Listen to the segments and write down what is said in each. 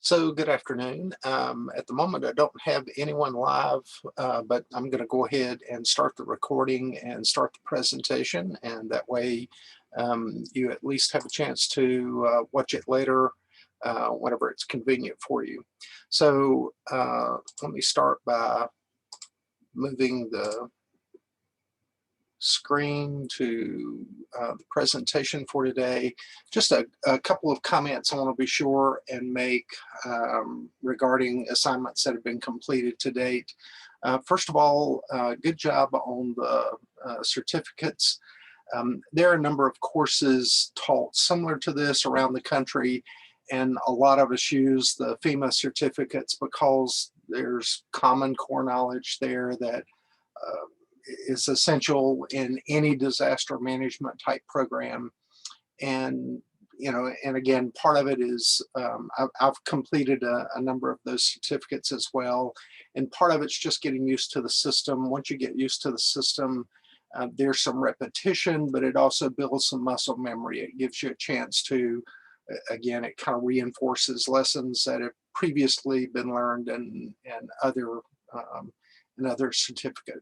So good afternoon. At the moment, I don't have anyone live, but I'm going to go ahead and start the recording and start the presentation. And that way you at least have a chance to watch it later whenever it's convenient for you. So let me start by moving the screen to the presentation for today. Just a couple of comments I want to be sure and make regarding assignments that have been completed to date. First of all, good job on the certificates. There are a number of courses taught similar to this around the country, and a lot of us use the FEMA certificates because there's common core knowledge there that is essential in any disaster management type program. And and again, part of it is I've completed a number of those certificates as well, and part of it's just getting used to the system. Once you get used to the system, there's some repetition, but it also builds some muscle memory. It gives you a chance to, again, it kind of reinforces lessons that have previously been learned and other certificate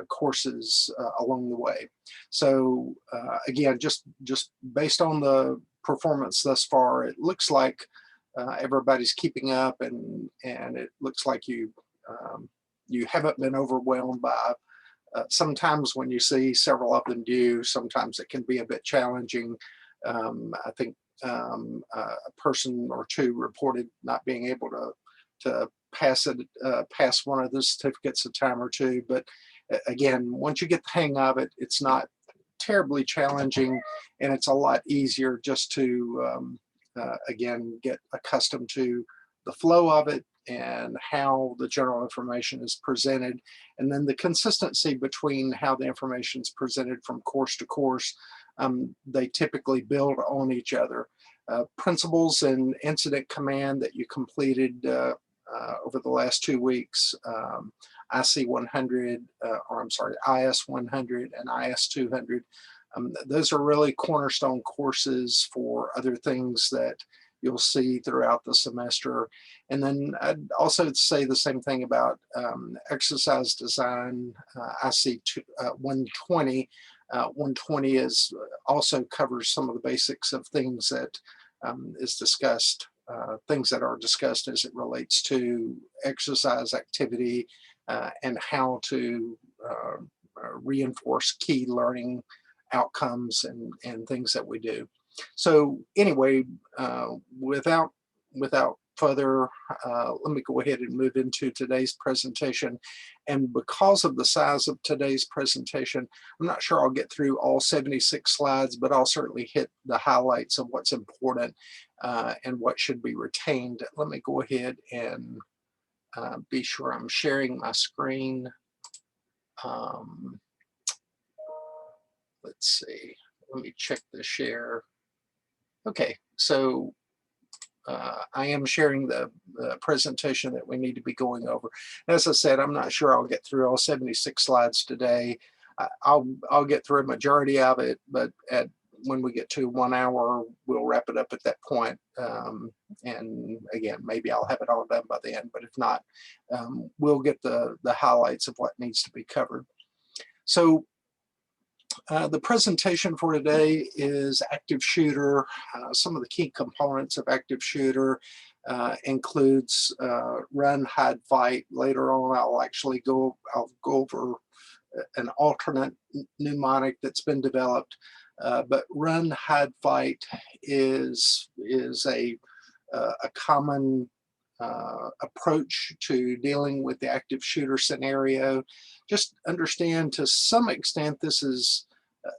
courses along the way. So again, just based on the performance thus far, it looks like everybody's keeping up, and it looks like you haven't been overwhelmed by. Sometimes when you see several of them due, sometimes it can be a bit challenging. I think a person or two reported not being able to pass one of the certificates a time or two. But again, once you get the hang of it, it's not terribly challenging, and it's a lot easier just to again get accustomed to the flow of it and how the general information is presented, and then the consistency between how the information is presented from course to course. They typically build on each other. Principles and incident command that you completed over the last 2 weeks, IC 100, or I'm sorry, IS 100 and IS 200. Those are really cornerstone courses for other things that you'll see throughout the semester. And then I'd also say the same thing about exercise design, IC 120. 120 is also covers some of the basics of things that is discussed. Things that are discussed as it relates to exercise activity and how to reinforce key learning outcomes and things that we do. So anyway, without further, let me go ahead and move into today's presentation. And because of the size of today's presentation, I'm not sure I'll get through all 76 slides, but I'll certainly hit the highlights of what's important and what should be retained. Let me go ahead and be sure I'm sharing my screen. Let's see, let me check the share. Okay, so I am sharing the presentation that we need to be going over. As I said, I'm not sure I'll get through all 76 slides today. I'll get through a majority of it, but when we get to 1 hour, we'll wrap it up at that point. And again, maybe I'll have it all done by then, but if not, we'll get the highlights of what needs to be covered. So the presentation for today is active shooter. Some of the key components of active shooter includes run, hide, fight. Later on, I'll go over an alternate mnemonic that's been developed. But run, hide, fight is a common approach to dealing with the active shooter scenario. Just understand, to some extent, this is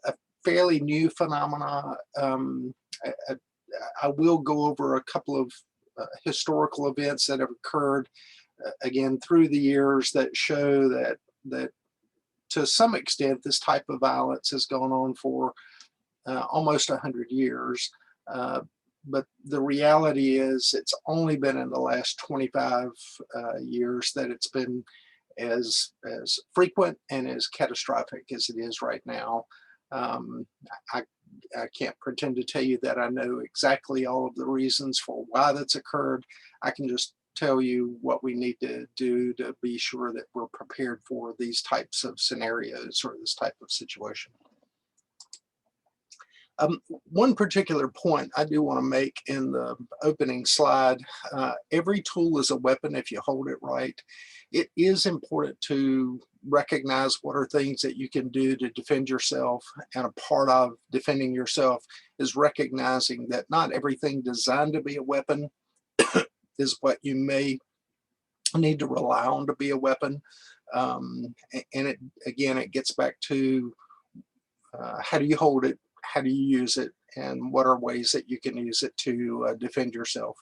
a fairly new phenomena. I will go over a couple of historical events that have occurred again through the years that show that to some extent this type of violence has gone on for almost 100 years. But the reality is it's only been in the last 25 years that it's been as frequent and as catastrophic as it is right now. I can't pretend to tell you that I know exactly all of the reasons for why that's occurred. I can just tell you what we need to do to be sure that we're prepared for these types of scenarios or this type of situation. One particular point I do want to make in the opening slide, every tool is a weapon if you hold it right. It is important to recognize what are things that you can do to defend yourself, and a part of defending yourself is recognizing that not everything designed to be a weapon is what you may need to rely on to be a weapon. And it gets back to how do you hold it, how do you use it, and what are ways that you can use it to defend yourself.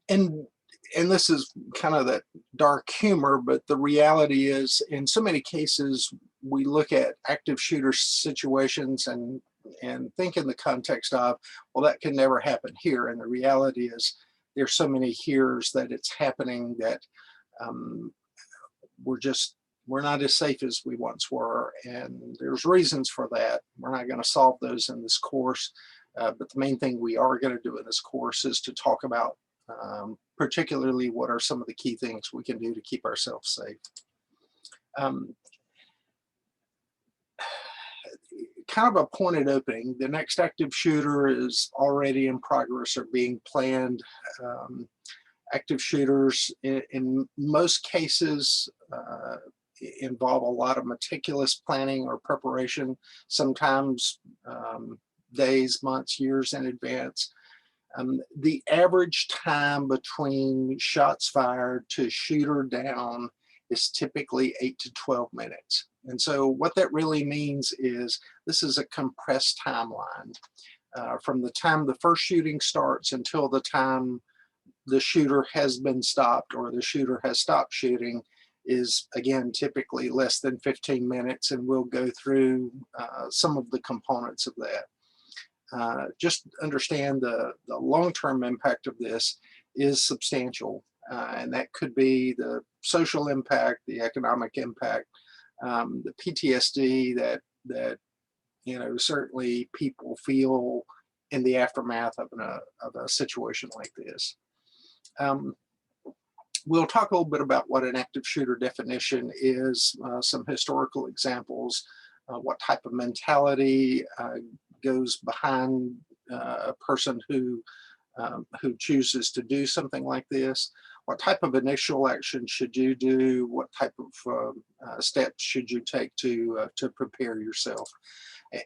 And this is kind of that dark humor, but the reality is in so many cases we look at active shooter situations and think in the context of, well, that can never happen here. And the reality is there's so many here's that it's happening that we're not as safe as we once were, and there's reasons for that. We're not going to solve those in this course, but the main thing we are going to do in this course is to talk about particularly what are some of the key things we can do to keep ourselves safe. Kind of a pointed opening. The next active shooter is already in progress or being planned. Active shooters in most cases involve a lot of meticulous planning or preparation, sometimes days, months, years in advance. The average time between shots fired to shooter down is typically 8 to 12 minutes. And so what that really means is this is a compressed timeline. From the time the first shooting starts until the time the shooter has been stopped or the shooter has stopped shooting is, again, typically less than 15 minutes, and we'll go through some of the components of that. Just understand the long-term impact of this is substantial, and that could be the social impact, the economic impact, the PTSD that certainly people feel in the aftermath of a situation like this. We'll talk a little bit about what an active shooter definition is, some historical examples, what type of mentality goes behind a person who chooses to do something like this. What type of initial action should you do? What type of steps should you take to prepare yourself?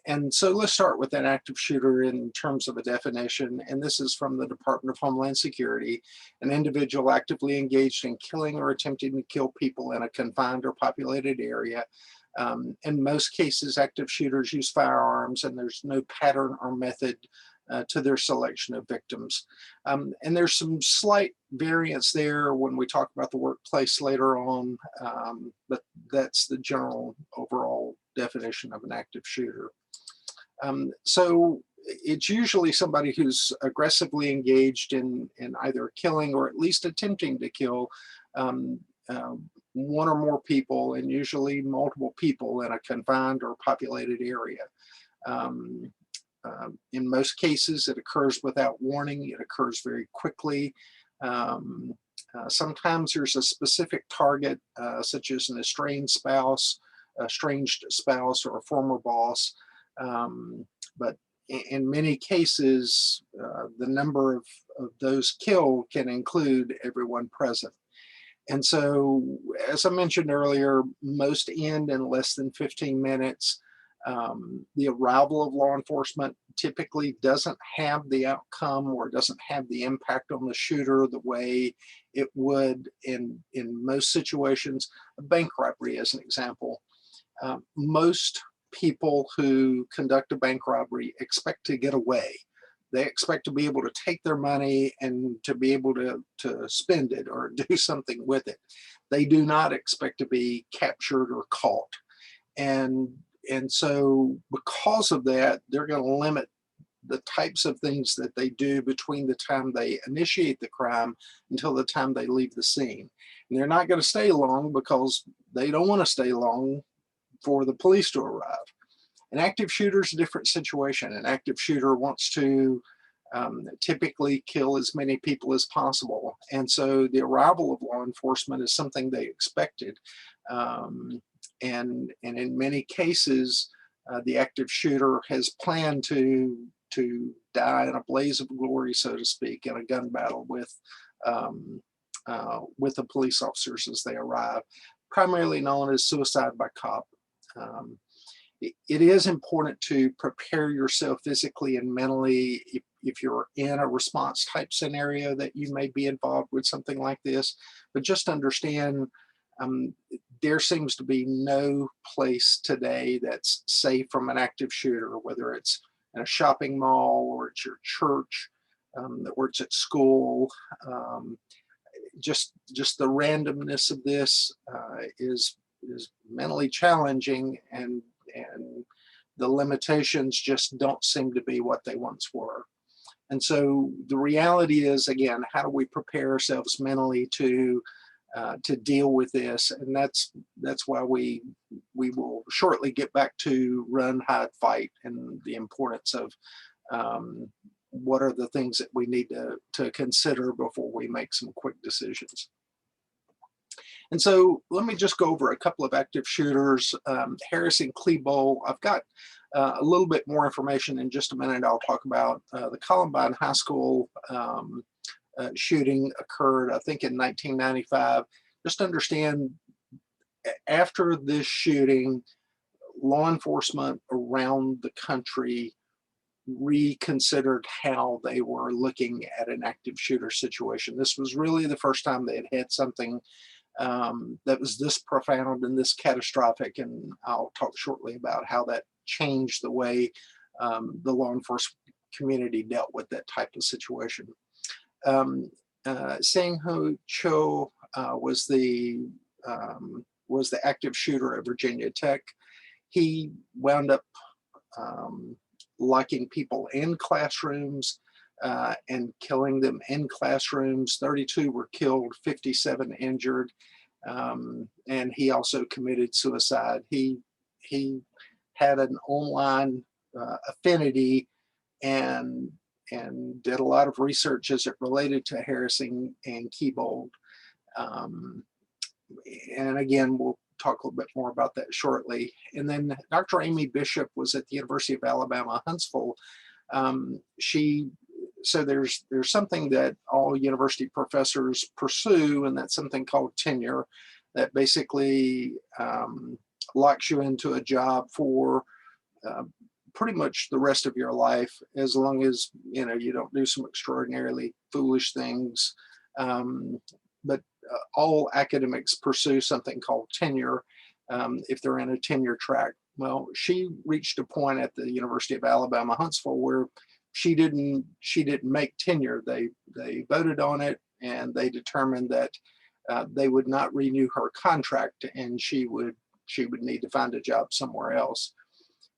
And so let's start with an active shooter in terms of a definition. And this is from the Department of Homeland Security: an individual actively engaged in killing or attempting to kill people in a confined or populated area. In most cases, active shooters use firearms, and there's no pattern or method to their selection of victims. And there's some slight variance there when we talk about the workplace later on, but that's the general overall definition of an active shooter. So it's usually somebody who's aggressively engaged in either killing or at least attempting to kill one or more people, and usually multiple people, in a confined or populated area. In most cases, it occurs without warning. It occurs very quickly. Sometimes there's a specific target, such as an estranged spouse, or a former boss. But in many cases, the number of those killed can include everyone present. And so, as I mentioned earlier, most end in less than 15 minutes. The arrival of law enforcement typically doesn't have the outcome or doesn't have the impact on the shooter the way it would in most situations. A bank robbery, as an example. Most people who conduct a bank robbery expect to get away. They expect to be able to take their money and to be able to spend it or do something with it. They do not expect to be captured or caught. And so because of that, they're going to limit the types of things that they do between the time they initiate the crime until the time they leave the scene. And they're not going to stay long because they don't want to stay long for the police to arrive. An active shooter is a different situation. An active shooter wants to typically kill as many people as possible. And so the arrival of law enforcement is something they expected. And in many cases, the active shooter has planned to die in a blaze of glory, so to speak, in a gun battle with the police officers as they arrive, primarily known as suicide by cop. It is important to prepare yourself physically and mentally if you're in a response type scenario that you may be involved with something like this. But just understand there seems to be no place today that's safe from an active shooter, whether it's in a shopping mall or it's your church or it's at school. Just the randomness of this is mentally challenging, and the limitations just don't seem to be what they once were. And so the reality is, again, how do we prepare ourselves mentally to deal with this? And that's why we will shortly get back to run, hide, fight, and the importance of what are the things that we need to consider before we make some quick decisions. And so let me just go over a couple of active shooters. Harris and Klebold. I've got a little bit more information in just a minute. I'll talk about the Columbine High School shooting occurred, I think, in 1995. Just understand, after this shooting, law enforcement around the country reconsidered how they were looking at an active shooter situation. This was really the first time they had something that was this profound and this catastrophic, and I'll talk shortly about how that changed the way the law enforcement community dealt with that type of situation. Sang-Ho Cho was the active shooter at Virginia Tech. He wound up locking people in classrooms and killing them in classrooms. 32 were killed, 57 injured, and he also committed suicide. He had an online affinity and did a lot of research as it related to Harris and Klebold. And again, we'll talk a little bit more about that shortly. And then Dr. Amy Bishop was at the University of Alabama, Huntsville. So there's something that all university professors pursue, and that's something called tenure, that basically locks you into a job for pretty much the rest of your life, as long as you don't do some extraordinarily foolish things. But all academics pursue something called tenure if they're in a tenure track. Well, she reached a point at the University of Alabama, Huntsville, where she didn't make tenure. They voted on it, and they determined that they would not renew her contract, and she would need to find a job somewhere else.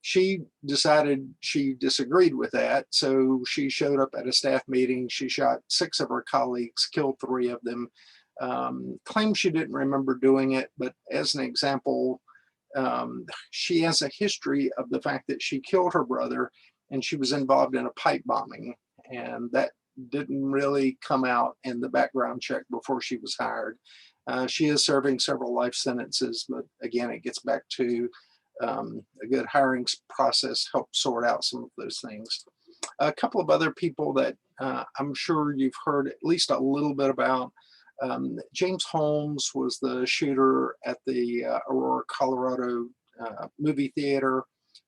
She decided she disagreed with that, so she showed up at a staff meeting. She shot 6 of her colleagues, killed 3 of them. Claimed she didn't remember doing it, but as an example, she has a history of the fact that she killed her brother and she was involved in a pipe bombing, and that didn't really come out in the background check before she was hired. She is serving several life sentences, but again, it gets back to a good hiring process helped sort out some of those things. A couple of other people that I'm sure you've heard at least a little bit about. James Holmes was the shooter at the Aurora, Colorado movie theater,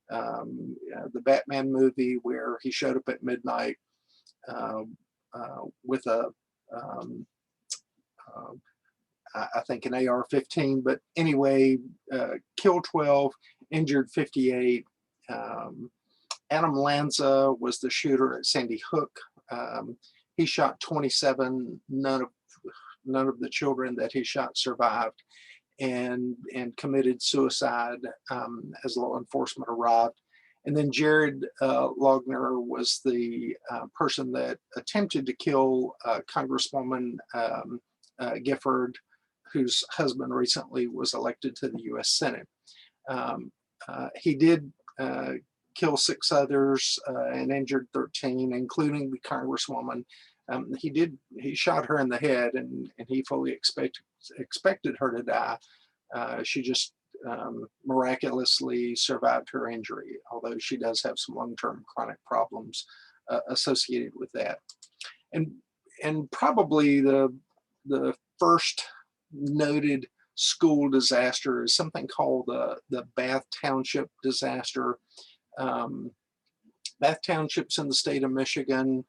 the Batman movie, where he showed up at midnight with I think an AR-15, but anyway, killed 12, injured 58. Adam Lanza was the shooter at Sandy Hook. He shot 27. None of the children that he shot survived, and committed suicide as law enforcement arrived. And then Jared Logner was the person that attempted to kill Congresswoman Gifford, whose husband recently was elected to the U.S. Senate. He did kill 6 others and injured 13, including the Congresswoman. He shot her in the head, and he fully expected her to die. She just miraculously survived her injury, although she does have some long-term chronic problems associated with that. And probably the first noted school disaster is something called the Bath Township disaster. Bath Township's in the state of Michigan.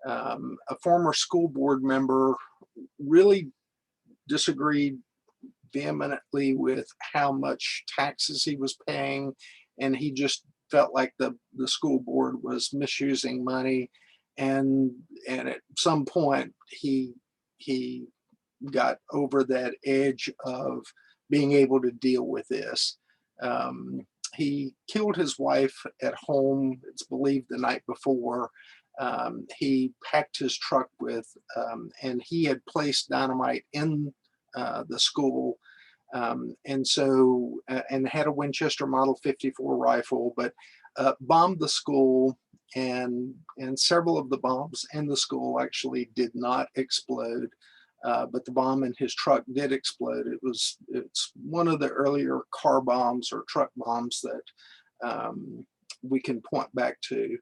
A former school board member really disagreed vehemently with how much taxes he was paying, and he just felt like the school board was misusing money, and at some point he got over that edge of being able to deal with this. He killed his wife at home, it's believed, the night before. He packed his truck with, and he had placed dynamite in the school, and had a Winchester Model 54 rifle, but bombed the school, and several of the bombs in the school actually did not explode, but the bomb in his truck did explode. It's one of the earlier car bombs or truck bombs that we can point back to,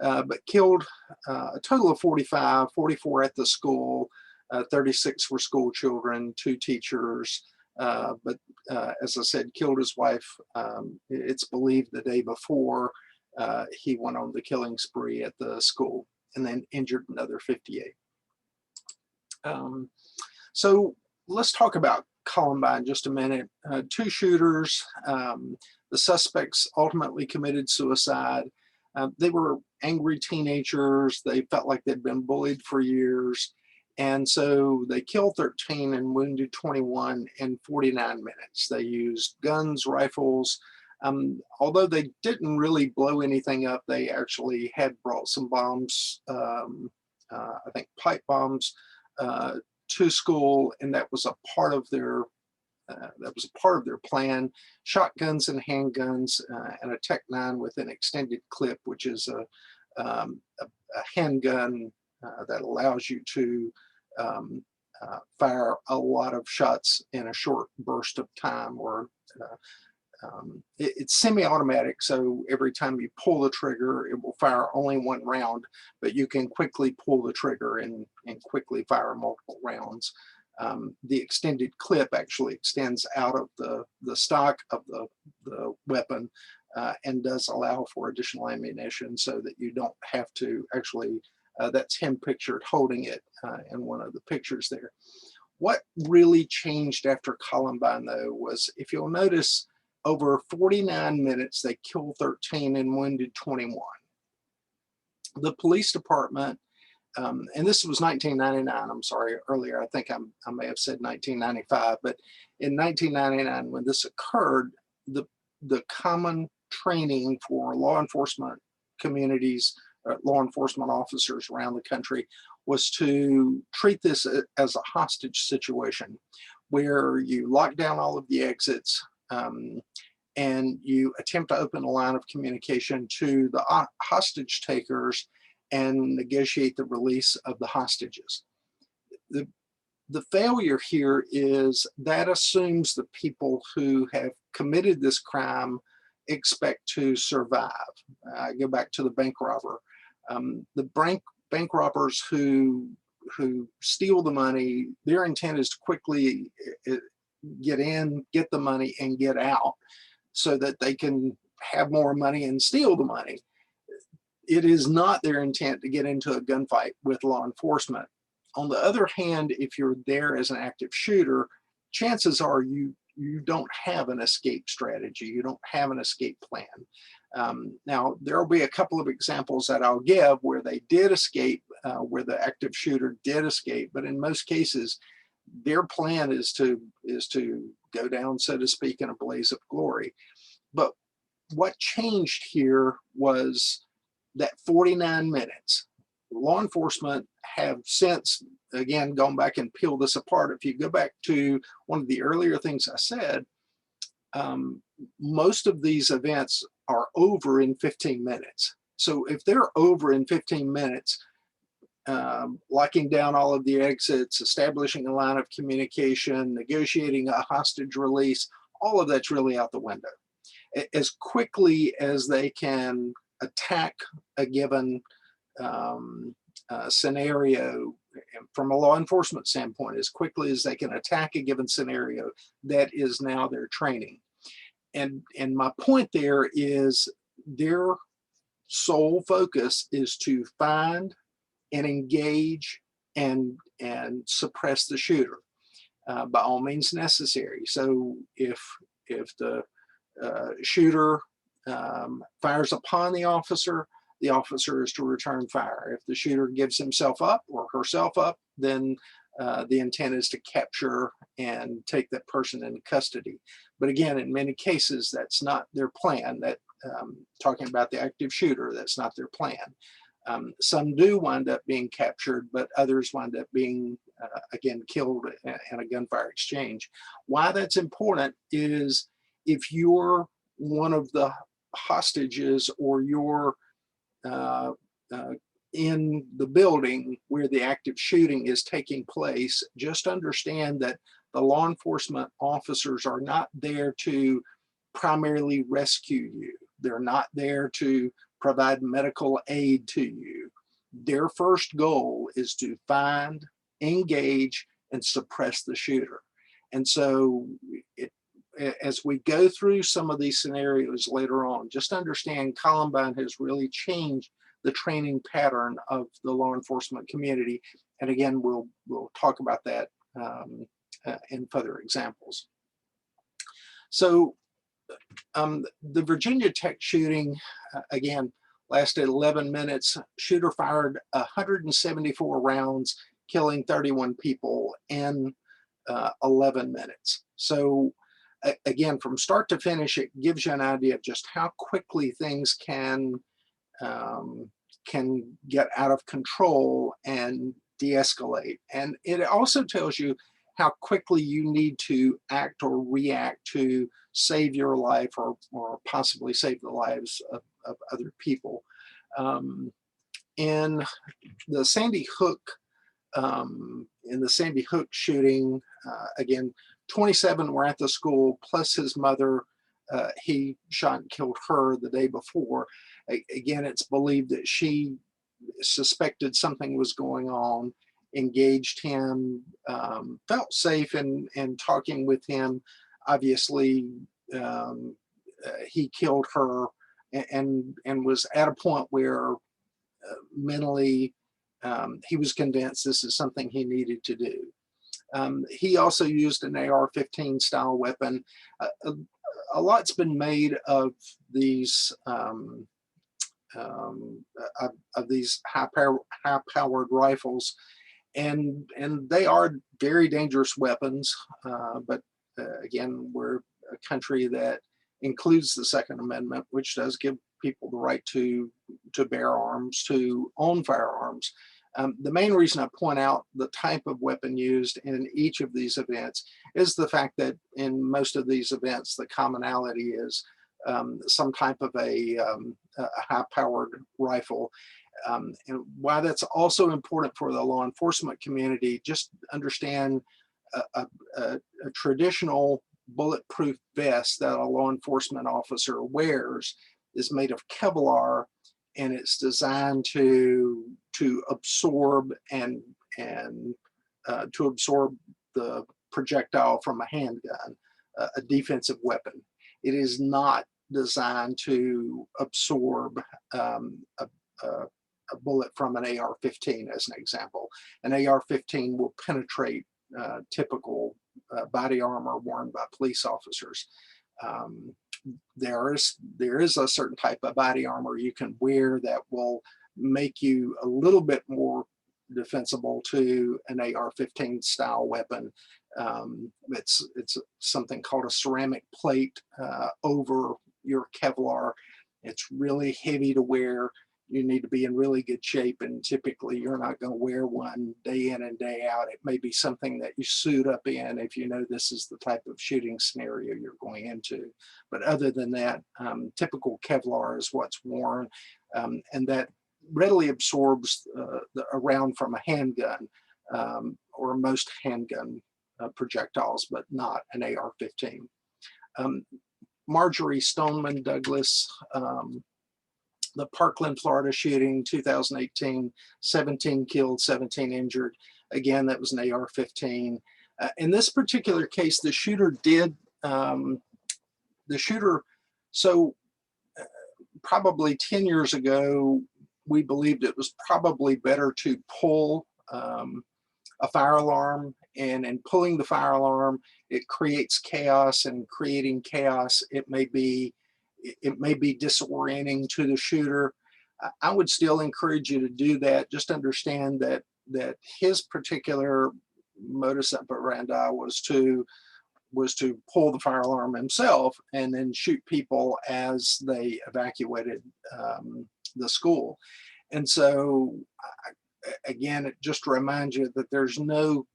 but killed a total of 45, 44 at the school, 36 were school children, 2 teachers, but as I said, killed his wife, it's believed the day before he went on the killing spree at the school, and then injured another 58. So let's talk about Columbine just a minute. 2 shooters. The suspects ultimately committed suicide. They were angry teenagers. They felt like they'd been bullied for years. And so they killed 13 and wounded 21 in 49 minutes. They used guns, rifles. Although they didn't really blow anything up, they actually had brought some bombs, I think pipe bombs, to school, and that was a part of their plan. Shotguns and handguns, and a Tech-9 with an extended clip, which is a handgun that allows you to fire a lot of shots in a short burst of time, or it's semi-automatic, so every time you pull the trigger, it will fire only 1 round, but you can quickly pull the trigger and quickly fire multiple rounds. The extended clip actually extends out of the stock of the weapon, and does allow for additional ammunition, so that you don't have to actually, that's him pictured holding it in one of the pictures there. What really changed after Columbine, though, was, if you'll notice, over 49 minutes, they killed 13 and wounded 21. The police department, and this was 1999, I'm sorry, earlier, I think I may have said 1995, but in 1999, when this occurred, the common training for law enforcement communities, law enforcement officers around the country, was to treat this as a hostage situation, where you lock down all of the exits, and you attempt to open a line of communication to the hostage takers and negotiate the release of the hostages. The failure here is that assumes the people who have committed this crime expect to survive. I go back to the bank robber. The bank robbers who steal the money, their intent is to quickly get in, get the money, and get out, so that they can have more money and steal the money. It is not their intent to get into a gunfight with law enforcement. On the other hand, if you're there as an active shooter, chances are you don't have an escape strategy. You don't have an escape plan. Now, there will be a couple of examples that I'll give where they did escape, where the active shooter did escape, but in most cases, their plan is to go down, so to speak, in a blaze of glory. But what changed here was that 49 minutes. Law enforcement have since, again, gone back and peeled this apart. If you go back to one of the earlier things I said, most of these events are over in 15 minutes. So if they're over in 15 minutes, locking down all of the exits, establishing a line of communication, negotiating a hostage release, all of that's really out the window. As quickly as they can attack a given scenario, from a law enforcement standpoint, as quickly as they can attack a given scenario, that is now their training. And my point there is their sole focus is to find and engage and suppress the shooter by all means necessary. So if the shooter fires upon the officer is to return fire. If the shooter gives himself up or herself up, then the intent is to capture and take that person into custody. But again, in many cases, that's not their plan. That talking about the active shooter, that's not their plan. Some do wind up being captured, but others wind up being, again, killed in a gunfire exchange. Why that's important is if you're one of the hostages or you're in the building where the active shooting is taking place, just understand that the law enforcement officers are not there to primarily rescue you. They're not there to provide medical aid to you. Their first goal is to find, engage, and suppress the shooter. And so as we go through some of these scenarios later on, just understand Columbine has really changed the training pattern of the law enforcement community. And again, we'll talk about that in further examples. So the Virginia Tech shooting, again, lasted 11 minutes. Shooter fired 174 rounds, killing 31 people in 11 minutes. So again, from start to finish, it gives you an idea of just how quickly things can get out of control and de-escalate. And it also tells you how quickly you need to act or react to save your life or possibly save the lives of other people. In the Sandy Hook shooting, again, 27 were at the school, plus his mother. He shot and killed her the day before. Again, it's believed that she suspected something was going on, engaged him, felt safe in talking with him. Obviously, he killed her and was at a point where mentally he was convinced this is something he needed to do. He also used an AR-15 style weapon. A lot's been made of these high-powered rifles, and they are very dangerous weapons. But again, we're a country that includes the Second Amendment, which does give people the right to bear arms, to own firearms. The main reason I point out the type of weapon used in each of these events is the fact that in most of these events, the commonality is some type of a high-powered rifle. And why that's also important for the law enforcement community, just understand a traditional bulletproof vest that a law enforcement officer wears is made of Kevlar, and it's designed to absorb and to absorb the projectile from a handgun, a defensive weapon. It is not designed to absorb a bullet from an AR-15, as an example. An AR-15 will penetrate typical body armor worn by police officers. There is a certain type of body armor you can wear that will make you a little bit more defensible to an AR-15 style weapon. It's something called a ceramic plate over your Kevlar. It's really heavy to wear. you need to be in really good shape, and typically you're not going to wear one day in and day out. It may be something that you suit up in if you know this is the type of shooting scenario you're going into. But other than that, typical Kevlar is what's worn, and that readily absorbs a round from a handgun, or most handgun projectiles, but not an AR-15. Marjorie Stoneman Douglas, the Parkland, Florida shooting, 2018, 17 killed, 17 injured. Again, that was an AR-15. In this particular case, the shooter probably 10 years ago, we believed it was probably better to pull a fire alarm, and in pulling the fire alarm, it creates chaos, and creating chaos, it may be disorienting to the shooter. I would still encourage you to do that. Just understand that his particular modus operandi was to pull the fire alarm himself and then shoot people as they evacuated the school. And so, again, it just reminds you that there's no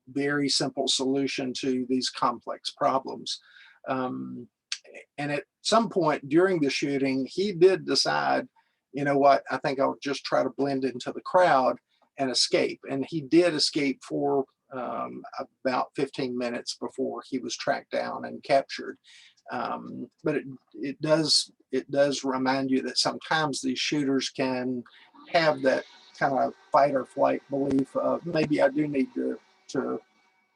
very simple solution to these complex problems. And at some point during the shooting, he did decide, you know what, I think I'll just try to blend into the crowd and escape. And he did escape for about 15 minutes before he was tracked down and captured. But it does remind you that sometimes these shooters can have that kind of fight or flight belief of, maybe I do need to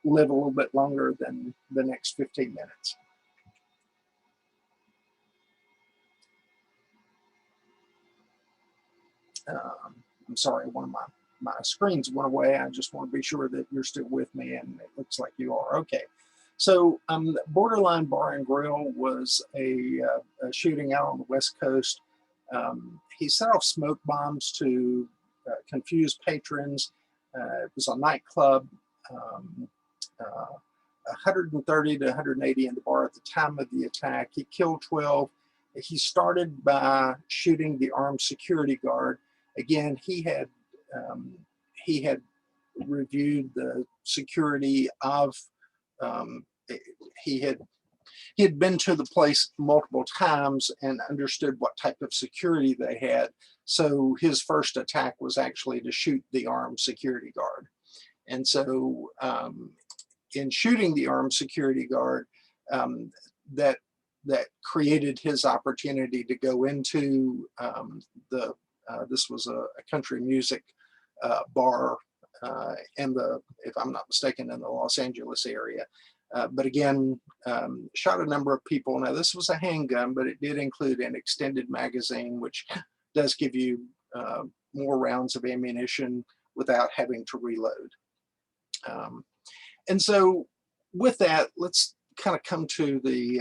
live a little bit longer than the next 15 minutes. I'm sorry, one of my screens went away. I just want to be sure that you're still with me, and it looks like you are. Okay. So Borderline Bar and Grill was a shooting out on the West Coast. He set off smoke bombs to confuse patrons. It was a nightclub, 130 to 180 in the bar at the time of the attack. He killed 12. He started by shooting the armed security guard. Again, he had reviewed the security of, he had been to the place multiple times and understood what type of security they had. So his first attack was actually to shoot the armed security guard. And so in shooting the armed security guard, that created his opportunity to go into this was a country music bar in the, if I'm not mistaken, in the Los Angeles area. But again, shot a number of people. Now, this was a handgun, but it did include an extended magazine, which does give you more rounds of ammunition without having to reload. And so with that, let's kind of come to the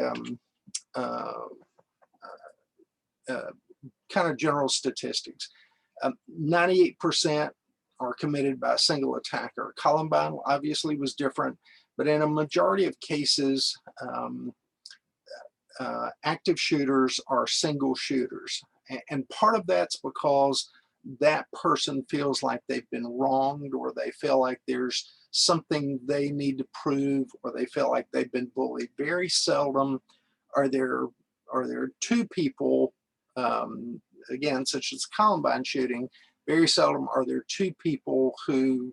kind of general statistics. 98% are committed by a single attacker. Columbine obviously was different, but in a majority of cases, active shooters are single shooters. And part of that's because that person feels like they've been wronged, or they feel like there's something they need to prove, or they feel like they've been bullied. Very seldom are there two people, again, such as Columbine shooting, very seldom are there two people who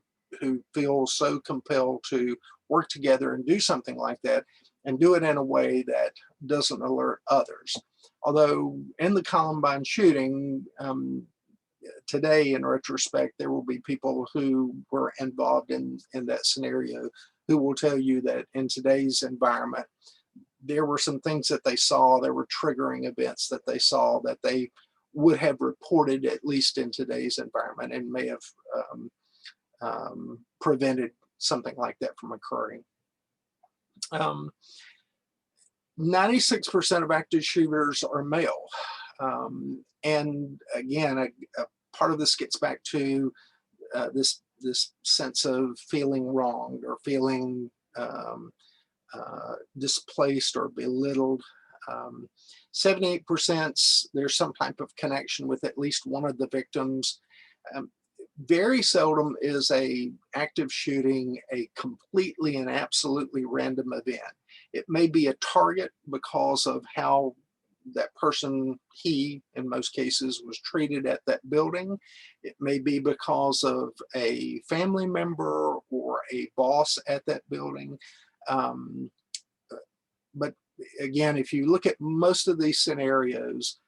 feel so compelled to work together and do something like that, and do it in a way that doesn't alert others. Although in the Columbine shooting, today, in retrospect, there will be people who were involved in that scenario who will tell you that in today's environment, there were some things that they saw, there were triggering events that they saw that they would have reported, at least in today's environment, and may have prevented something like that from occurring. 96% of active shooters are male. And again, a part of this gets back to this sense of feeling wronged, or feeling displaced or belittled. 78% there's some type of connection with at least one of the victims. Very seldom is a active shooting a completely and absolutely random event. It may be a target because of how that person, he in most cases, was treated at that building. It may be because of a family member or a boss at that building. But again, if you look at most of these scenarios,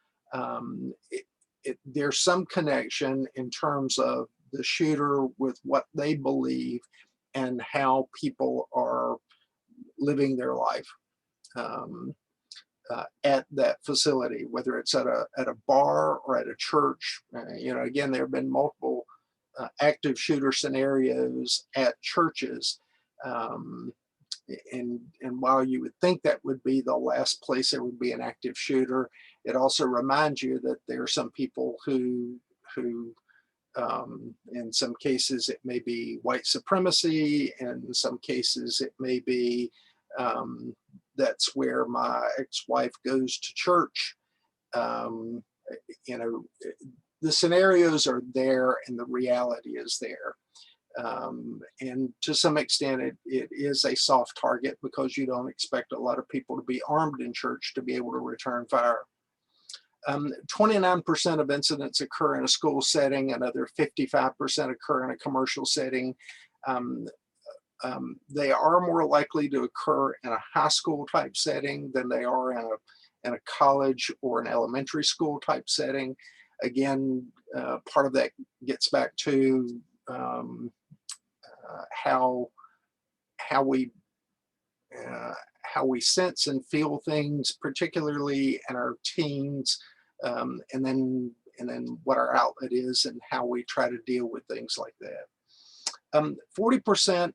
there's some connection in terms of the shooter with what they believe and how people are living their life at that facility, whether it's at a bar or at a church. You know, again, there have been multiple active shooter scenarios at churches. And while you would think that would be the last place there would be an active shooter, it also reminds you that there are some people who in some cases it may be white supremacy, and in some cases it may be that's where my ex-wife goes to church. You know, the scenarios are there and the reality is there. And to some extent it is a soft target because you don't expect a lot of people to be armed in church to be able to return fire. 29% of incidents occur in a school setting, another 55% occur in a commercial setting. They are more likely to occur in a high school type setting than they are in a college or an elementary school type setting. Again, part of that gets back to how we sense and feel things, particularly in our teens, and then what our outlet is and how we try to deal with things like that. 40%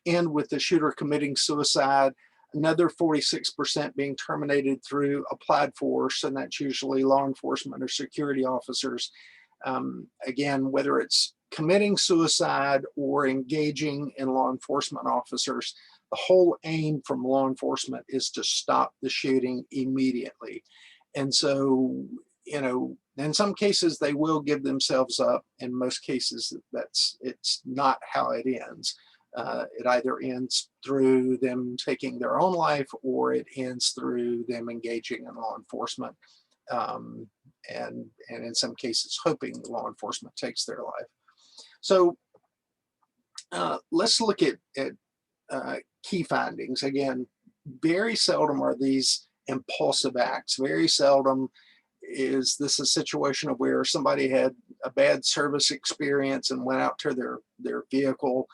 end with the shooter committing suicide, another 46% being terminated through applied force, and that's usually law enforcement or security officers. Again, whether it's committing suicide or engaging in law enforcement officers, the whole aim from law enforcement is to stop the shooting immediately. And so, you know, in some cases they will give themselves up. In most cases, it's not how it ends. It either ends through them taking their own life, or it ends through them engaging in law enforcement, and in some cases hoping law enforcement takes their life. So let's look at key findings. Again, very seldom are these impulsive acts. Very seldom is this a situation of where somebody had a bad service experience and went out to their vehicle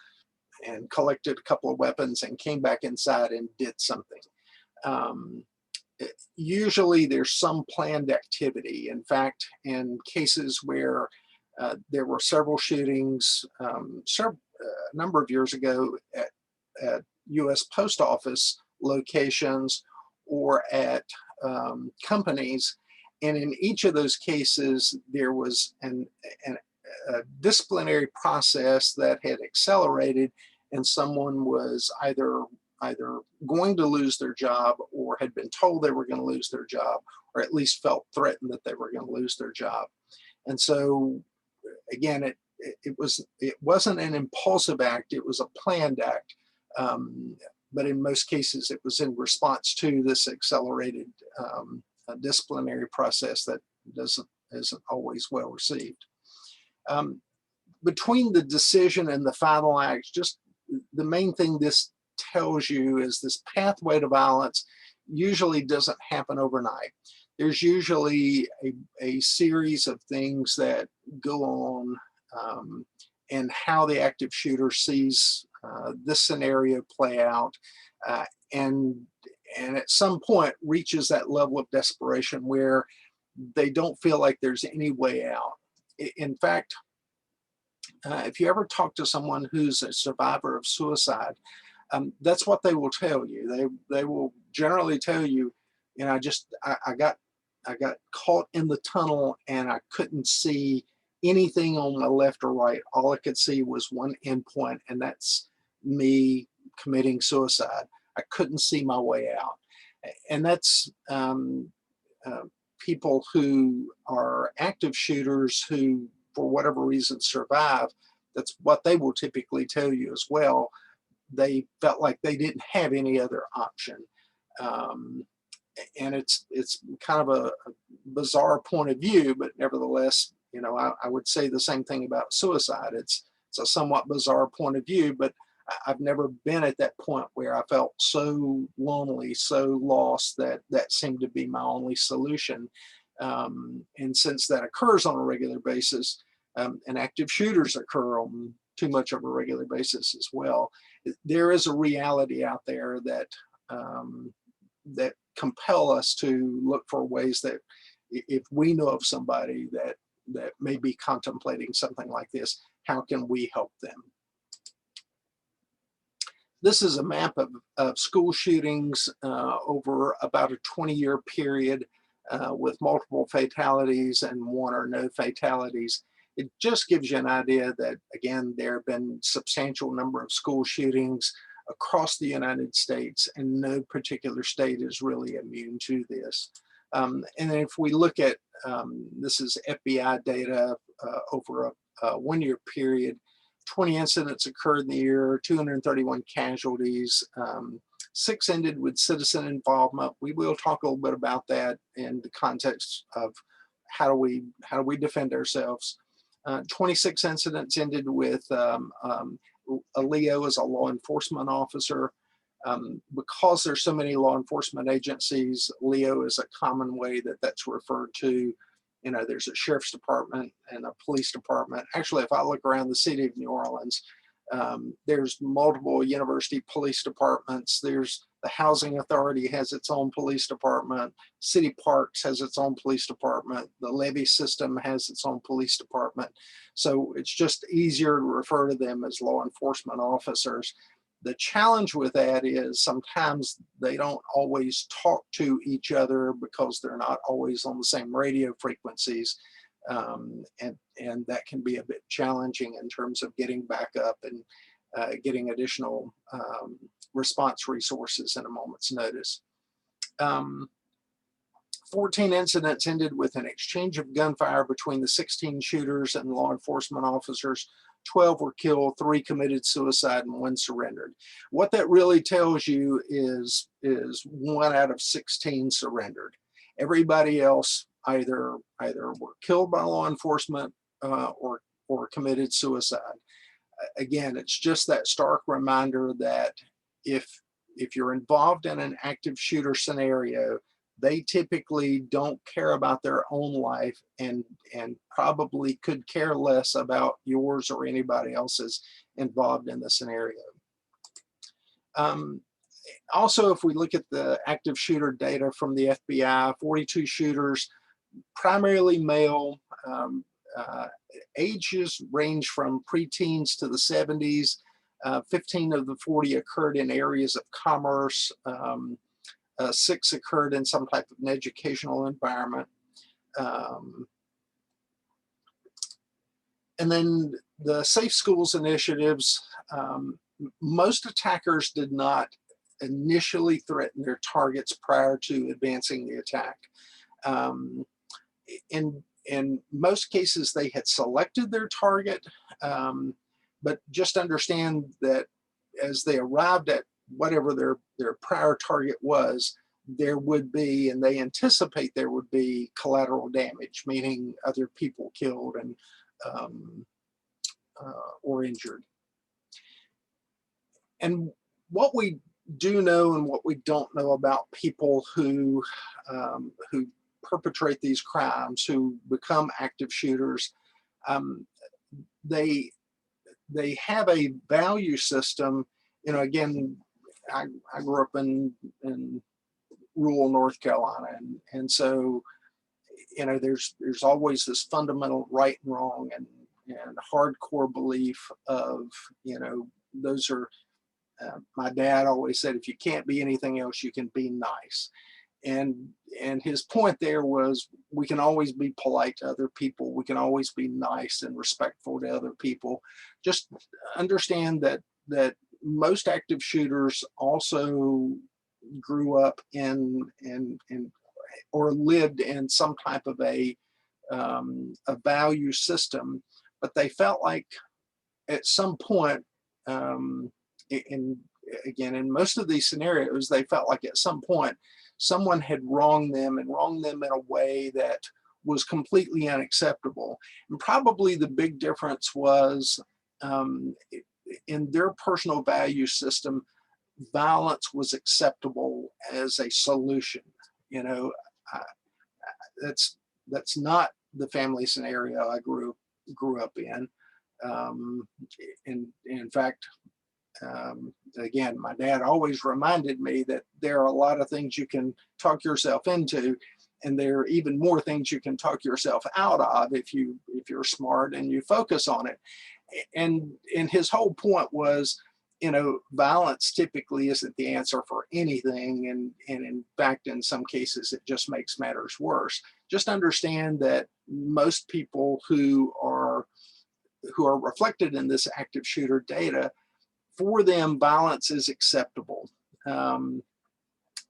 and collected a couple of weapons and came back inside and did something. Usually there's some planned activity. In fact, in cases where there were several shootings a number of years ago at U.S. Post Office locations or at companies, and in each of those cases there was a disciplinary process that had accelerated, and someone was either going to lose their job or had been told they were going to lose their job, or at least felt threatened that they were going to lose their job. And so again, it wasn't an impulsive act, it was a planned act. But in most cases it was in response to this accelerated disciplinary process that isn't always well received. Between the decision and the final act, just the main thing this tells you is this pathway to violence usually doesn't happen overnight. There's usually a series of things that go on, and how the active shooter sees this scenario play out, and at some point reaches that level of desperation where they don't feel like there's any way out. In fact, if you ever talk to someone who's a survivor of suicide, that's what they will tell you. They will generally tell you, you know, I got caught in the tunnel and I couldn't see anything on my left or right. All I could see was one endpoint, and that's me committing suicide. I couldn't see my way out. And that's people who are active shooters who, for whatever reason, survive. That's what they will typically tell you as well. They felt like they didn't have any other option. And it's kind of a bizarre point of view, but nevertheless, you know, I would say the same thing about suicide. It's a somewhat bizarre point of view, but I've never been at that point where I felt so lonely, so lost that that seemed to be my only solution. And since that occurs on a regular basis, and active shooters occur on too much of a regular basis as well, there is a reality out there that that compel us to look for ways that if we know of somebody that may be contemplating something like this, how can we help them? This is a map of school shootings over about a 20-year period with multiple fatalities and one or no fatalities. It just gives you an idea that, again, there have been substantial number of school shootings across the United States, and no particular state is really immune to this. And then if we look at, this is FBI data over a one-year period, 20 incidents occurred in the year, 231 casualties, 6 ended with citizen involvement. We will talk a little bit about that in the context of how do we defend ourselves. 26 incidents ended with a LEO as a law enforcement officer. Because there's so many law enforcement agencies, LEO is a common way that that's referred to. You know, there's a sheriff's department and a police department. Actually, if I look around the city of New Orleans, there's multiple university police departments. There's the housing authority has its own police department. City Parks has its own police department. The levee system has its own police department. So it's just easier to refer to them as law enforcement officers. The challenge with that is sometimes they don't always talk to each other because they're not always on the same radio frequencies. And that can be a bit challenging in terms of getting back up and getting additional response resources in a moment's notice. 14 incidents ended with an exchange of gunfire between the 16 shooters and law enforcement officers. 12 were killed, 3 committed suicide, and 1 surrendered. What that really tells you is 1 out of 16 surrendered. Everybody else either were killed by law enforcement or committed suicide. Again, it's just that stark reminder that if you're involved in an active shooter scenario, they typically don't care about their own life and probably could care less about yours or anybody else's involved in the scenario. Also, if we look at the active shooter data from the FBI, 42 shooters, primarily male, ages range from preteens to the 70s. 15 of the 40 occurred in areas of commerce. 6 occurred in some type of an educational environment. And then the Safe Schools initiatives, most attackers did not initially threaten their targets prior to advancing the attack. In most cases, they had selected their target, but just understand that as they arrived at whatever their prior target was, there would be, and they anticipate there would be, collateral damage, meaning other people killed and or injured. And what we do know and what we don't know about people who perpetrate these crimes, who become active shooters, they have a value system. You know, again, I grew up in rural North Carolina, and so, you know, there's always this fundamental right and wrong and hardcore belief of, you know, those are, my dad always said, if you can't be anything else, you can be nice. And his point there was, we can always be polite to other people. We can always be nice and respectful to other people. Just understand that most active shooters also grew up in or lived in some type of a value system, but they felt like at some point, in again, in most of these scenarios, they felt like at some point someone had wronged them and wronged them in a way that was completely unacceptable. And probably the big difference was in their personal value system, violence was acceptable as a solution. You know, that's not the family scenario I grew up in. In fact, again, my dad always reminded me that there are a lot of things you can talk yourself into, and there are even more things you can talk yourself out of if you're smart and you focus on it. And his whole point was, you know, violence typically isn't the answer for anything, and in fact, in some cases, it just makes matters worse. Just understand that most people who are reflected in this active shooter data, for them, violence is acceptable.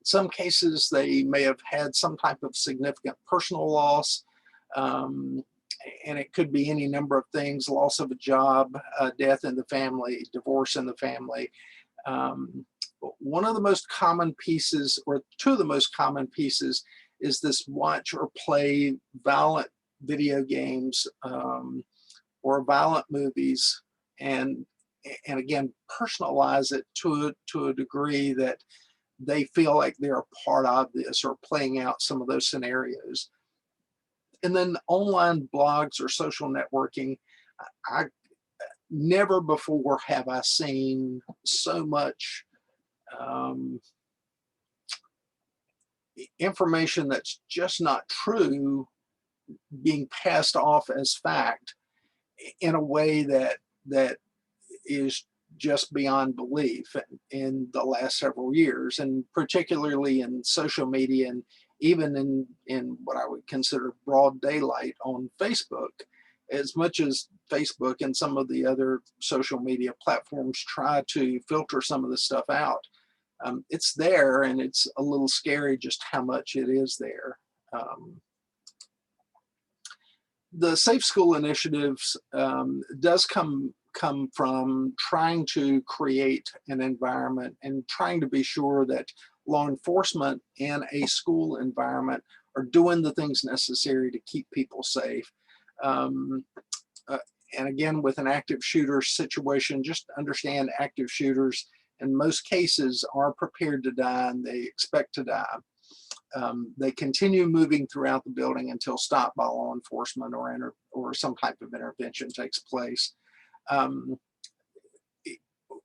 Some cases, they may have had some type of significant personal loss, and it could be any number of things: loss of a job, death in the family, divorce in the family. One of the most common pieces, or two of the most common pieces, is this watch or play violent video games or violent movies, and again, personalize it to a degree that they feel like they're a part of this or playing out some of those scenarios. And then online blogs or social networking, I never before have I seen so much information that's just not true being passed off as fact in a way that is just beyond belief in the last several years, and particularly in social media, and even in what I would consider broad daylight on Facebook. As much as Facebook and some of the other social media platforms try to filter some of this stuff out, it's there, and it's a little scary just how much it is there. The Safe School initiatives does come from trying to create an environment and trying to be sure that law enforcement in a school environment are doing the things necessary to keep people safe. And again, with an active shooter situation, just understand active shooters in most cases are prepared to die, and they expect to die. They continue moving throughout the building until stopped by law enforcement or some type of intervention takes place.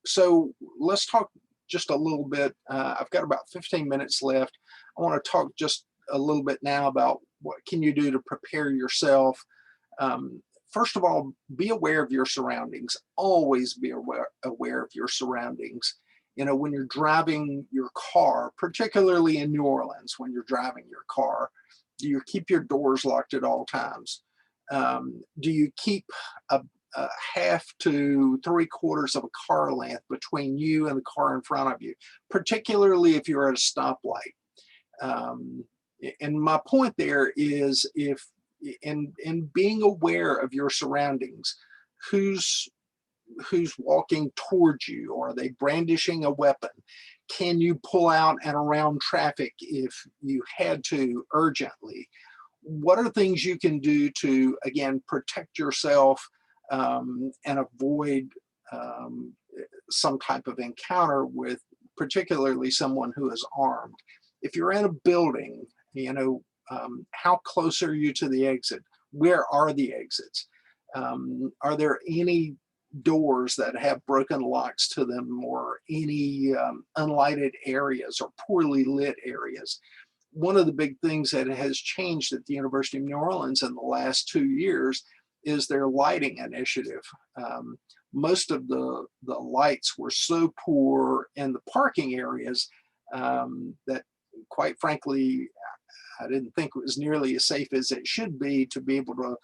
So let's talk just a little bit. I've got about 15 minutes left. I want to talk just a little bit now about what can you do to prepare yourself. First of all, be aware of your surroundings. Always be aware of your surroundings. You know, when you're driving your car, particularly in New Orleans, when you're driving your car, do you keep your doors locked at all times? Do you keep a half to 3/4 of a car length between you and the car in front of you, particularly if you're at a stoplight? And my point there is, if in being aware of your surroundings, who's walking towards you, or are they brandishing a weapon? Can you pull out and around traffic if you had to urgently? What are things you can do to, again, protect yourself and avoid some type of encounter with particularly someone who is armed? If you're in a building, you know, how close are you to the exit? Where are the exits? Are there any doors that have broken locks to them, or any unlighted areas or poorly lit areas? One of the big things that has changed at the University of New Orleans in the last 2 years is their lighting initiative. Most of the lights were so poor in the parking areas that, quite frankly, I didn't think it was nearly as safe as it should be to be able to,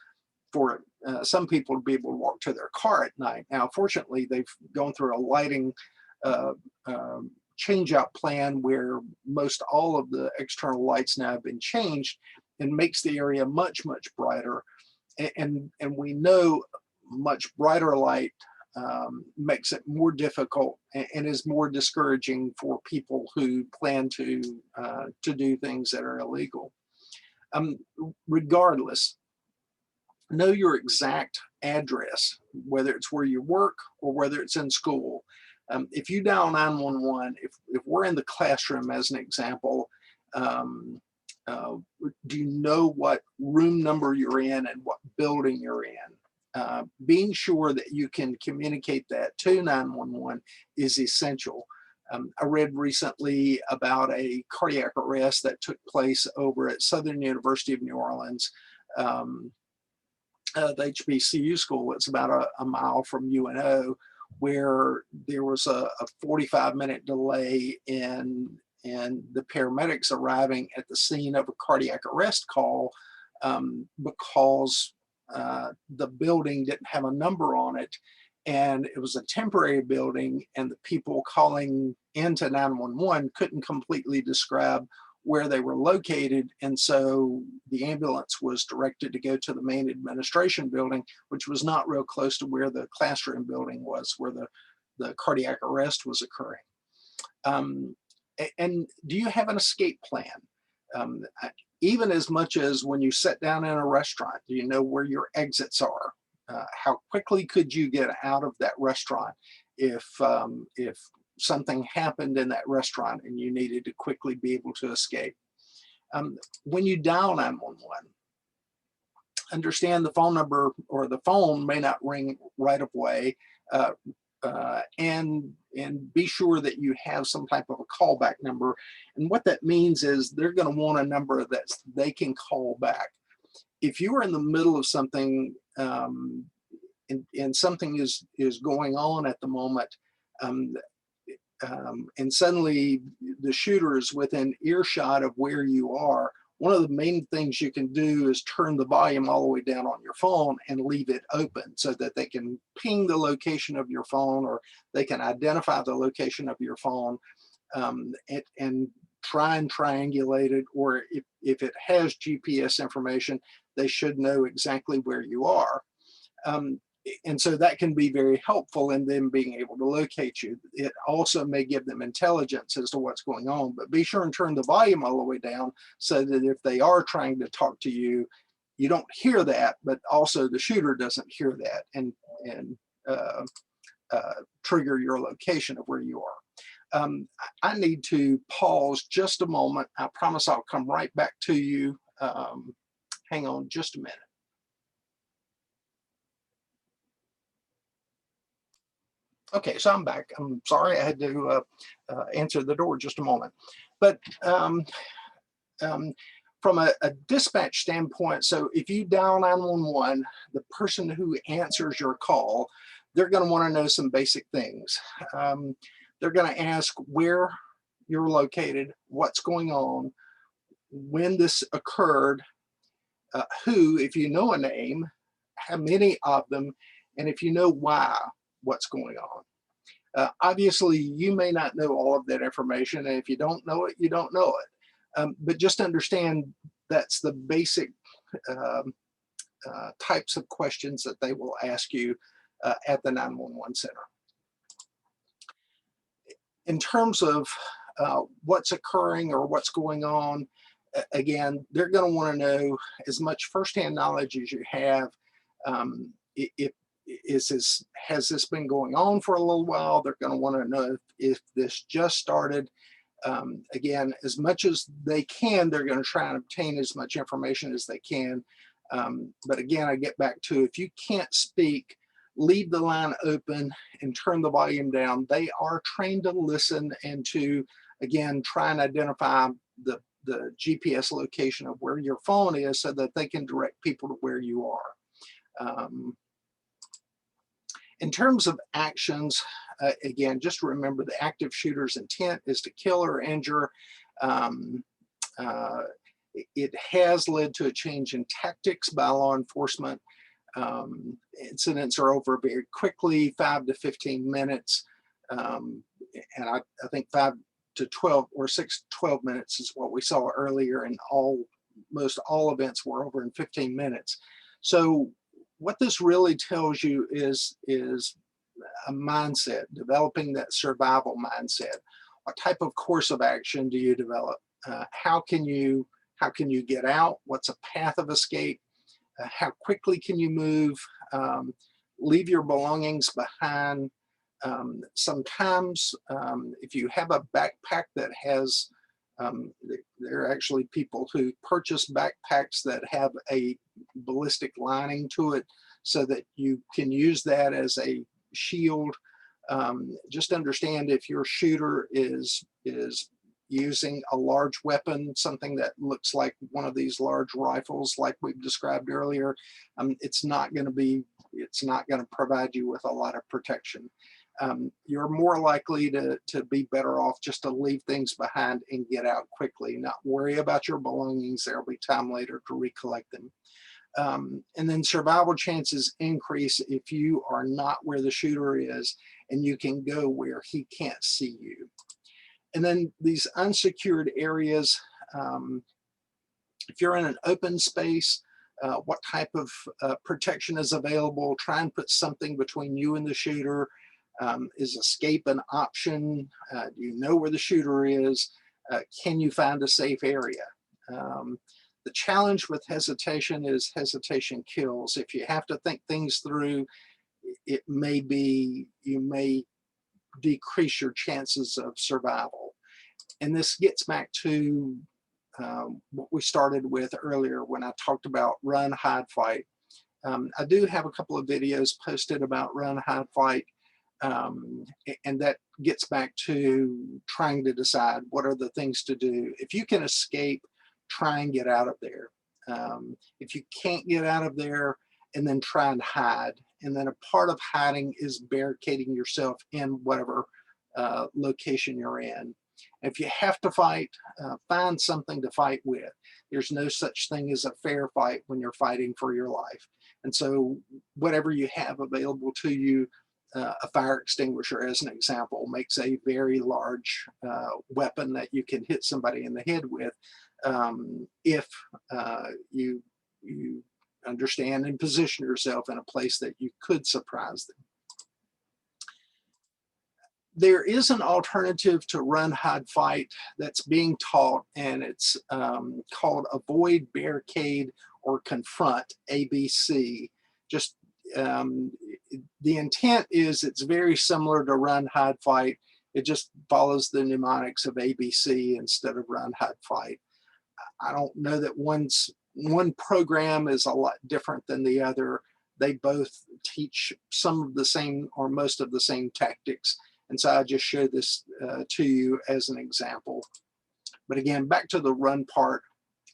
for some people to be able to walk to their car at night. Now, fortunately, they've gone through a lighting change out plan where most all of the external lights now have been changed, and makes the area much brighter. And we know much brighter light makes it more difficult and is more discouraging for people who plan to do things that are illegal. Regardless, know your exact address, whether it's where you work or whether it's in school. If you dial 911, if we're in the classroom as an example, do you know what room number you're in and what building you're in? Being sure that you can communicate that to 911 is essential. I read recently about a cardiac arrest that took place over at Southern University of New Orleans. The HBCU school, it's about a mile from UNO, where there was a 45-minute delay in the paramedics arriving at the scene of a cardiac arrest call because the building didn't have a number on it, and it was a temporary building, and the people calling into 911 couldn't completely describe where they were located, and so the ambulance was directed to go to the main administration building, which was not real close to where the classroom building was, where the cardiac arrest was occurring. And do you have an escape plan? Even as much as when you sit down in a restaurant, do you know where your exits are? How quickly could you get out of that restaurant if something happened in that restaurant and you needed to quickly be able to escape? When you dial 911, understand the phone number or the phone may not ring right away, and be sure that you have some type of a callback number. And what that means is they're going to want a number that they can call back. If you are in the middle of something and something is going on at the moment, and suddenly the shooter is within earshot of where you are, one of the main things you can do is turn the volume all the way down on your phone and leave it open so that they can ping the location of your phone, or they can identify the location of your phone, and try and triangulate it, or if it has GPS information, they should know exactly where you are. And so that can be very helpful in them being able to locate you. It also may give them intelligence as to what's going on, but be sure and turn the volume all the way down so that if they are trying to talk to you, you don't hear that, but also the shooter doesn't hear that and trigger your location of where you are. I need to pause just a moment. I promise I'll come right back to you. Hang on just a minute. Okay, so I'm back. I'm sorry I had to answer the door just a moment. But from a dispatch standpoint, so if you dial 911, the person who answers your call, they're going to want to know some basic things. They're going to ask where you're located, what's going on, when this occurred, who, if you know a name, how many of them, and if you know why, what's going on. Obviously, you may not know all of that information, and if you don't know it, you don't know it. But just understand that's the basic types of questions that they will ask you at the 911 center. In terms of what's occurring or what's going on, again, they're going to want to know as much firsthand knowledge as you have. Has this been going on for a little while? They're going to want to know if this just started. Again, as much as they can, they're going to try and obtain as much information as they can. But again, I get back to, if you can't speak, leave the line open and turn the volume down. They are trained to listen and to, again, try and identify the GPS location of where your phone is so that they can direct people to where you are. In terms of actions, again, just remember the active shooter's intent is to kill or injure. It has led to a change in tactics by law enforcement. Incidents are over very quickly, 5 to 15 minutes. and I think 5 to 12 or 6 to 12 minutes is what we saw earlier, and most all events were over in 15 minutes. So what this really tells you is a mindset, developing that survival mindset. What type of course of action do you develop? How can you get out? What's a path of escape? How quickly can you move? Leave your belongings behind. Sometimes if you have a backpack that has, there are actually people who purchase backpacks that have a ballistic lining to it so that you can use that as a shield. Just understand if your shooter is using a large weapon, something that looks like one of these large rifles like we've described earlier, it's not going to provide you with a lot of protection. You're more likely to be better off just to leave things behind and get out quickly, not worry about your belongings. There'll be time later to recollect them. And then survival chances increase if you are not where the shooter is and you can go where he can't see you. And then these unsecured areas, if you're in an open space, what type of protection is available? Try and put something between you and the shooter. Is escape an option? Do you know where the shooter is? Can you find a safe area? The challenge with hesitation is hesitation kills. If you have to think things through, you may decrease your chances of survival. And this gets back to what we started with earlier when I talked about run, hide, fight. I do have a couple of videos posted about run, hide, fight. And that gets back to trying to decide what are the things to do. If you can escape, try and get out of there. If you can't get out of there, and then try and hide. And then a part of hiding is barricading yourself in whatever location you're in. If you have to fight, find something to fight with. There's no such thing as a fair fight when you're fighting for your life. And so whatever you have available to you, a fire extinguisher, as an example, makes a very large weapon that you can hit somebody in the head with if you understand and position yourself in a place that you could surprise them. There is an alternative to run, hide, fight that's being taught, and it's called avoid, barricade, or confront, ABC. Just the intent is it's very similar to run, hide, fight. It just follows the mnemonics of ABC instead of run, hide, fight. I don't know that one program is a lot different than the other. They both teach some of the same or most of the same tactics. And so I just showed this to you as an example. But again, back to the run part,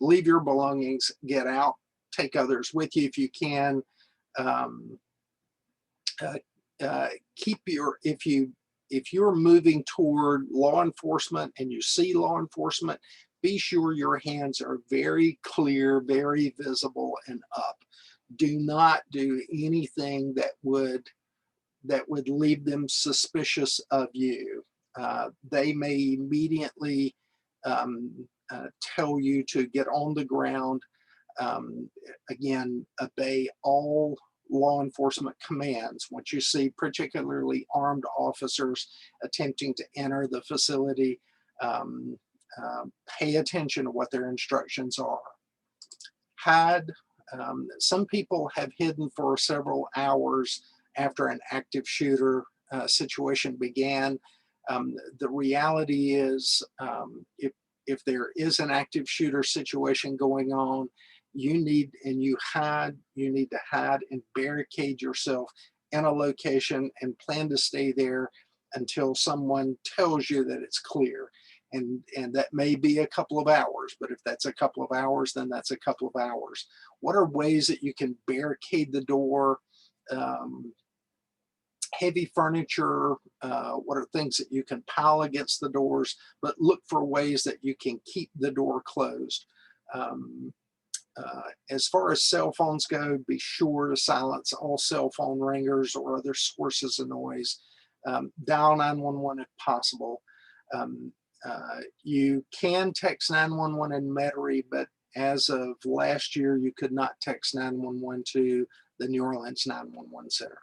leave your belongings, get out, take others with you if you can. If you're moving toward law enforcement and you see law enforcement, be sure your hands are very clear, very visible, and up. Do not do anything that would leave them suspicious of you. They may immediately tell you to get on the ground. Again, obey all law enforcement commands. Once you see particularly armed officers attempting to enter the facility, pay attention to what their instructions are. Hide. Some people have hidden for several hours after an active shooter situation began. The reality is, if there is an active shooter situation going on, you need to hide and barricade yourself in a location and plan to stay there until someone tells you that it's clear. And that may be a couple of hours, but if that's a couple of hours, then that's a couple of hours. What are ways that you can barricade the door? Heavy furniture, what are things that you can pile against the doors, but look for ways that you can keep the door closed. As far as cell phones go, be sure to silence all cell phone ringers or other sources of noise. dial 911 if possible. You can text 911 in Metairie, but as of last year, you could not text 911 to the New Orleans 911 Center.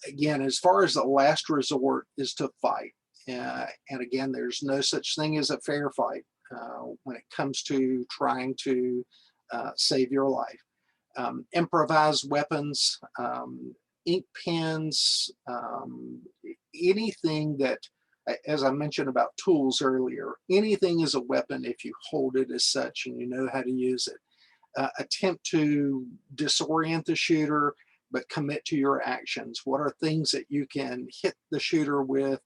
Again, as far as the last resort is to fight. And again, there's no such thing as a fair fight when it comes to trying to save your life. Improvised weapons, ink pens, anything that, as I mentioned about tools earlier, anything is a weapon if you hold it as such and you know how to use it. Attempt to disorient the shooter, but commit to your actions. What are things that you can hit the shooter with?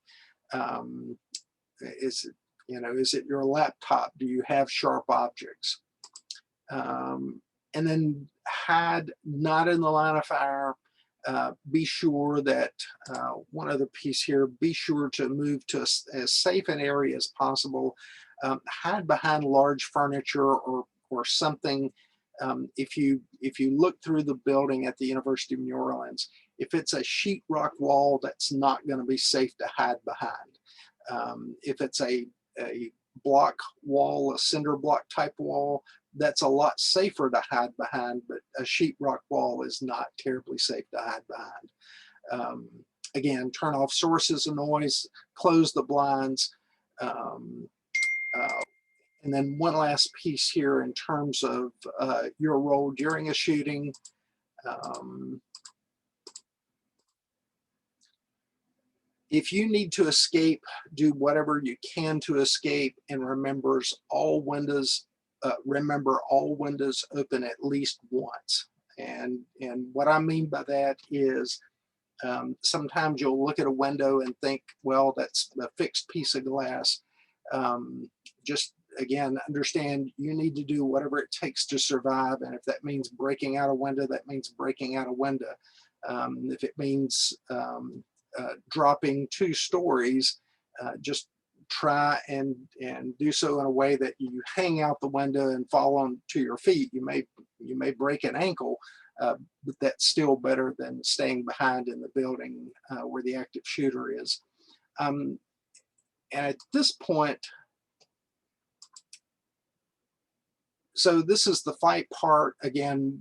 Is it your laptop? Do you have sharp objects? And then hide not in the line of fire. Be sure that one other piece here, be sure to move to as safe an area as possible. Hide behind large furniture or something. If you look through the building at the University of New Orleans, if it's a sheetrock wall, that's not going to be safe to hide behind. If it's a block wall, a cinder block type wall, that's a lot safer to hide behind, but a sheetrock wall is not terribly safe to hide behind. Again, turn off sources of noise, close the blinds. And then one last piece here in terms of your role during a shooting. If you need to escape, do whatever you can to escape, and remember all windows open at least once. And what I mean by that is sometimes you'll look at a window and think, well, that's a fixed piece of glass. Just again, understand you need to do whatever it takes to survive. And if that means breaking out a window, that means breaking out a window. If it means dropping 2 stories, just try and do so in a way that you hang out the window and fall onto your feet. You may break an ankle, but that's still better than staying behind in the building where the active shooter is. And at this point, so this is the fight part. Again,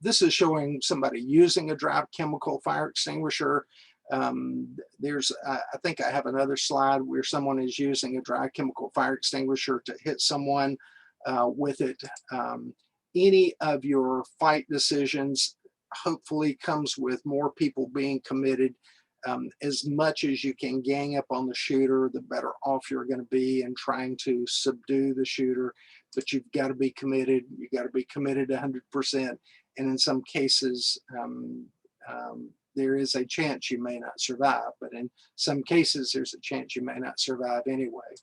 this is showing somebody using a dry chemical fire extinguisher. I think I have another slide where someone is using a dry chemical fire extinguisher to hit someone with it. Any of your fight decisions hopefully comes with more people being committed. As much as you can gang up on the shooter, the better off you're going to be in trying to subdue the shooter. But you've got to be committed. You've got to be committed 100%. And in some cases, there is a chance you may not survive. But in some cases, there's a chance you may not survive anyway.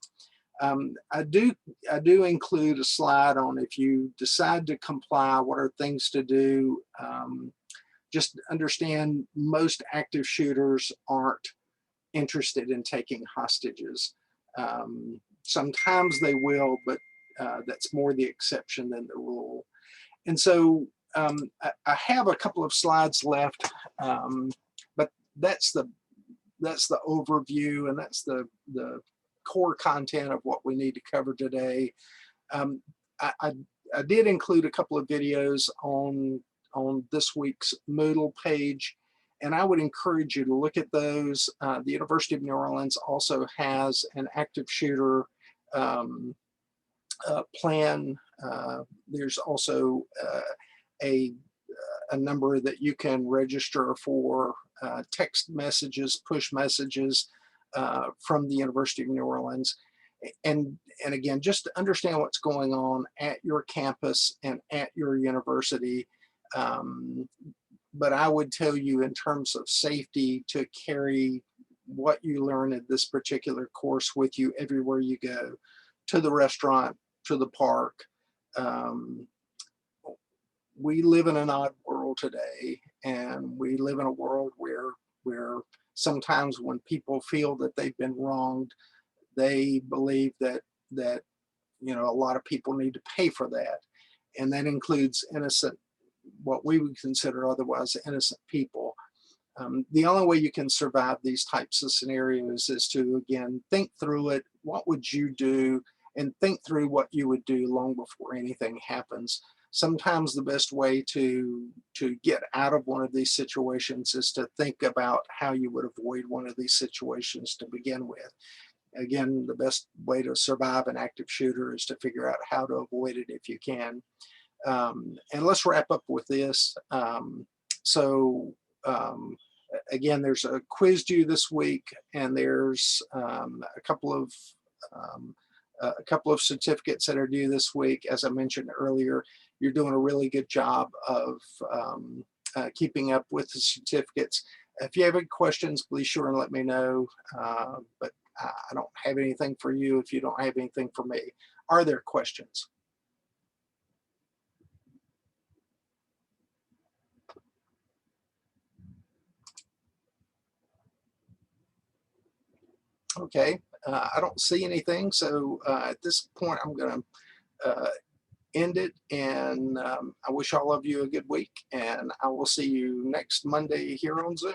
I do include a slide on if you decide to comply, what are things to do. Just understand most active shooters aren't interested in taking hostages. Sometimes they will, but that's more the exception than the rule. And so I have a couple of slides left, but that's the overview, and that's the core content of what we need to cover today. I did include a couple of videos on this week's Moodle page, and I would encourage you to look at those. The University of New Orleans also has an active shooter plan. There's also a number that you can register for text messages, push messages from the University of New Orleans. And again, just to understand what's going on at your campus and at your university. But I would tell you, in terms of safety, to carry what you learn at this particular course with you everywhere you go, to the restaurant, to the park. We live in an odd world today, and we live in a world where sometimes when people feel that they've been wronged, they believe that a lot of people need to pay for that, and that includes innocent, what we would consider otherwise innocent people. The only way you can survive these types of scenarios is to, again, think through it. What would you do? And think through what you would do long before anything happens. Sometimes the best way to get out of one of these situations is to think about how you would avoid one of these situations to begin with. Again, the best way to survive an active shooter is to figure out how to avoid it if you can. And let's wrap up with this. So again, there's a quiz due this week, and there's a couple of certificates that are due this week. As I mentioned earlier, you're doing a really good job of keeping up with the certificates. If you have any questions, please sure and let me know. But I don't have anything for you if you don't have anything for me. Are there questions? Okay, I don't see anything. So at this point, I'm going to end it, and I wish all of you a good week, and I will see you next Monday here on Zoom.